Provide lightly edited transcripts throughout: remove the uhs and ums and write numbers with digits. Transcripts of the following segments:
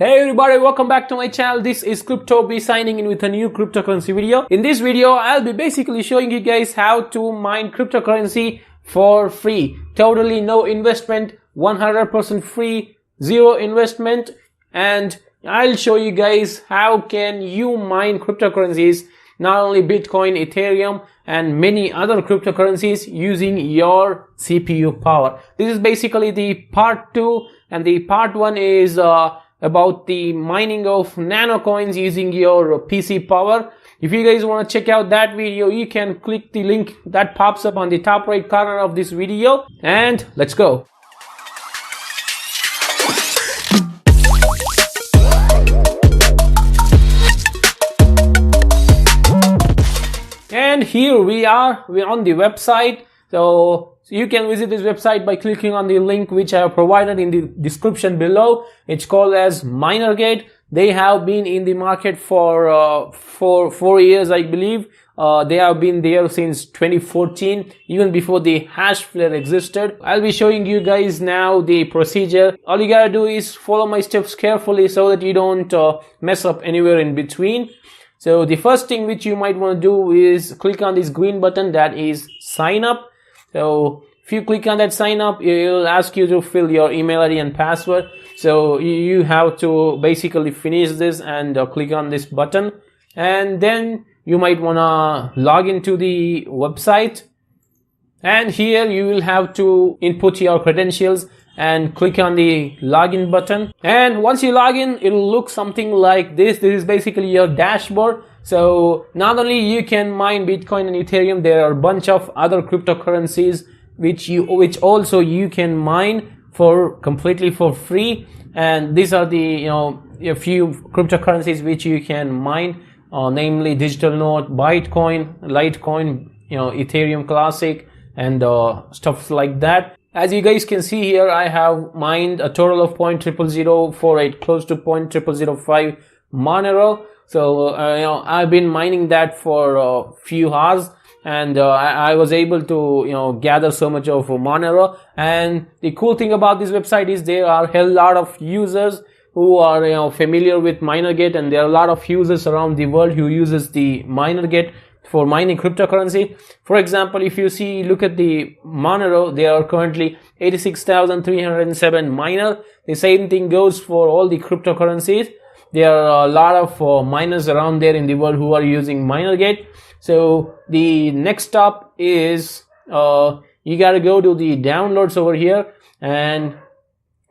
Hey everybody, welcome back to my channel. This is CryptoB signing in with a new cryptocurrency video. In this video, I'll be basically showing you guys how to mine cryptocurrency for free. Totally no investment, 100% free, zero investment, and I'll show you guys how can you mine cryptocurrencies, not only Bitcoin, Ethereum, and many other cryptocurrencies using your CPU power. This is basically the part 2, and the part 1 is about the mining of nano coins using your PC power. If you guys want to check out that video, you can click the link that pops up on the top right corner of this video, and let's go. And here we're on the website. So you can visit this website by clicking on the link which I have provided in the description below. It's called as MinerGate. They have been in the market for 4 years, I believe. They have been there since 2014, even before the hash flare existed. I'll be showing you guys now the procedure. All you gotta do is follow my steps carefully so that you don't mess up anywhere in between. So the first thing which you might want to do is click on this green button that is sign up. So if you click on that sign up, it will ask you to fill your email ID and password. So you have to basically finish this and click on this button. And then you might want to log into the website. And here you will have to input your credentials and click on the login button. And once you log in, it will look something like this. This is basically your dashboard. So not only you can mine Bitcoin and Ethereum, there are a bunch of other cryptocurrencies which also you can mine for completely for free. And these are the a few cryptocurrencies which you can mine, namely Digital Note, Bitcoin, Litecoin, Ethereum Classic, and stuff like that. As you guys can see here, I have mined a total of 0.00048, close to 0.0005 Monero. So I've been mining that for a few hours, and I was able to gather so much of Monero. And the cool thing about this website is there are a hell lot of users who are familiar with MinerGate, and there are a lot of users around the world who uses the MinerGate for mining cryptocurrency. For example, if you look at the Monero, there are currently 86,307 miners. The same thing goes for all the cryptocurrencies. There are a lot of miners around there in the world who are using MinerGate. So the next stop is you gotta go to the downloads over here, and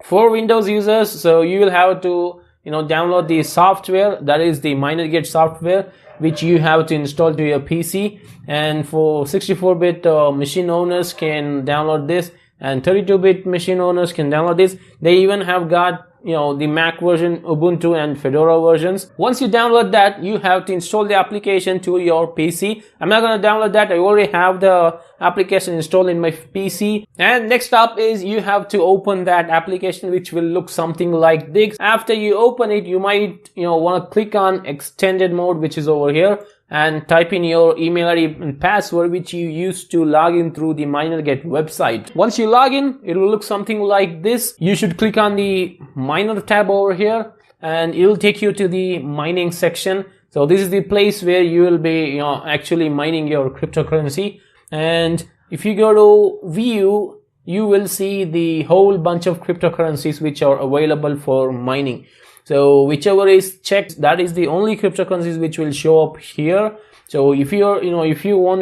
for Windows users, so you will have to download the software, that is the MinerGate software, which you have to install to your PC. And for 64-bit machine owners can download this, and 32-bit machine owners can download this. They even have got the Mac version, Ubuntu, and Fedora versions. Once you download that, you have to install the application to your PC. I'm not going to download that. I already have the application installed in my PC. And next up is you have to open that application, which will look something like this. After you open it, you might want to click on extended mode, which is over here, and type in your email ID and password which you used to log in through the MinerGate website. Once you log in, it will look something like this. You should click on the miner tab over here, and it will take you to the mining section. So this is the place where you will be actually mining your cryptocurrency. And if you go to view, you will see the whole bunch of cryptocurrencies which are available for mining. So whichever is checked, that is the only cryptocurrencies which will show up here. So if you're, if you want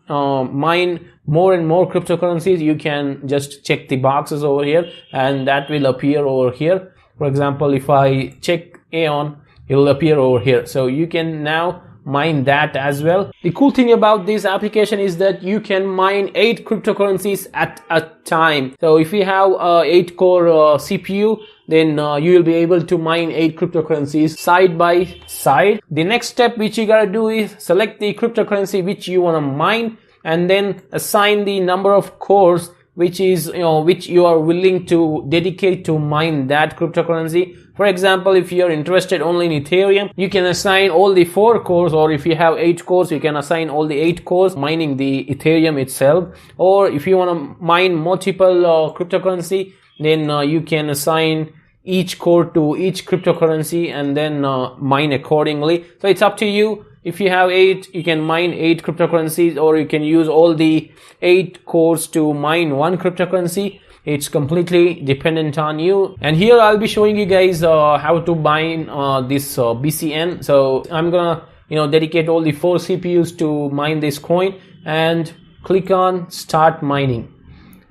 to mine more and more cryptocurrencies, you can just check the boxes over here, and that will appear over here. For example, if I check Aeon, it will appear over here. So you can now mine that as well. The cool thing about this application is that you can mine 8 cryptocurrencies at a time. So if you have a 8-core CPU, then you will be able to mine 8 cryptocurrencies side by side. The next step which you gotta do is select the cryptocurrency which you want to mine, and then assign the number of cores which is which you are willing to dedicate to mine that cryptocurrency. For example, if you are interested only in Ethereum, you can assign all the 4 cores, or if you have 8 cores, you can assign all the 8 cores mining the Ethereum itself. Or if you want to mine multiple cryptocurrency, then you can assign each core to each cryptocurrency and then mine accordingly. So it's up to you. If you have 8, you can mine 8 cryptocurrencies, or you can use all the 8 cores to mine one cryptocurrency. It's completely dependent on you. And here I'll be showing you guys how to mine this BCN. So I'm gonna dedicate all the 4 CPUs to mine this coin, and click on start mining,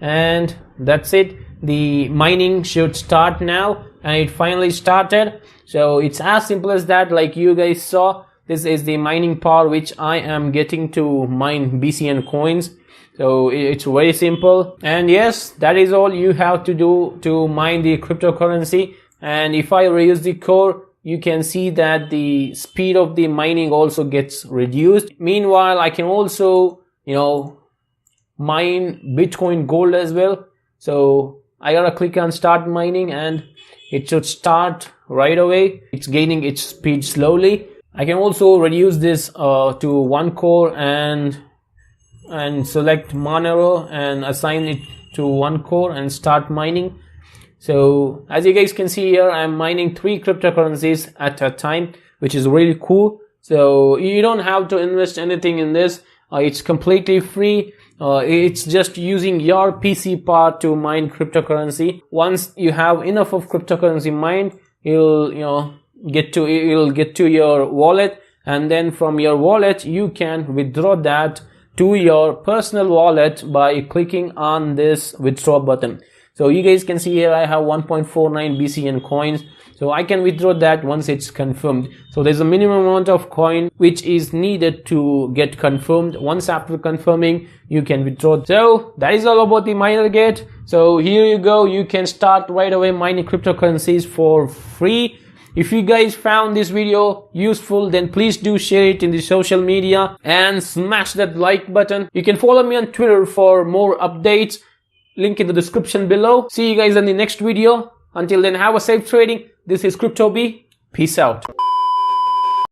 and that's it. The mining should start now, and it finally started. So it's as simple as that. Like you guys saw, this is the mining power which I am getting to mine BCN coins. So it's very simple, and yes, that is all you have to do to mine the cryptocurrency. And if I reuse the core, you can see that the speed of the mining also gets reduced. Meanwhile, I can also mine Bitcoin Gold as well. So I gotta click on start mining, and it should start right away. It's gaining its speed slowly. I can also reduce this to 1 core and select Monero and assign it to 1 core and start mining. So as you guys can see here, I'm mining 3 cryptocurrencies at a time, which is really cool. So you don't have to invest anything in this. It's completely free. It's just using your PC power to mine cryptocurrency. Once you have enough of cryptocurrency mined, it'll get to your wallet, and then from your wallet you can withdraw that to your personal wallet by clicking on this withdraw button. So you guys can see here I have 1.49 BCN coins, so I can withdraw that once it's confirmed. So there's a minimum amount of coin which is needed to get confirmed. Once after confirming, you can withdraw. So that is all about the MinerGate. So here you go, you can start right away mining cryptocurrencies for free. If you guys found this video useful, then please do share it in the social media and smash that like button. You can follow me on Twitter for more updates. Link in the description below. See you guys in the next video. Until then, have a safe trading. This is CryptoB. Peace out.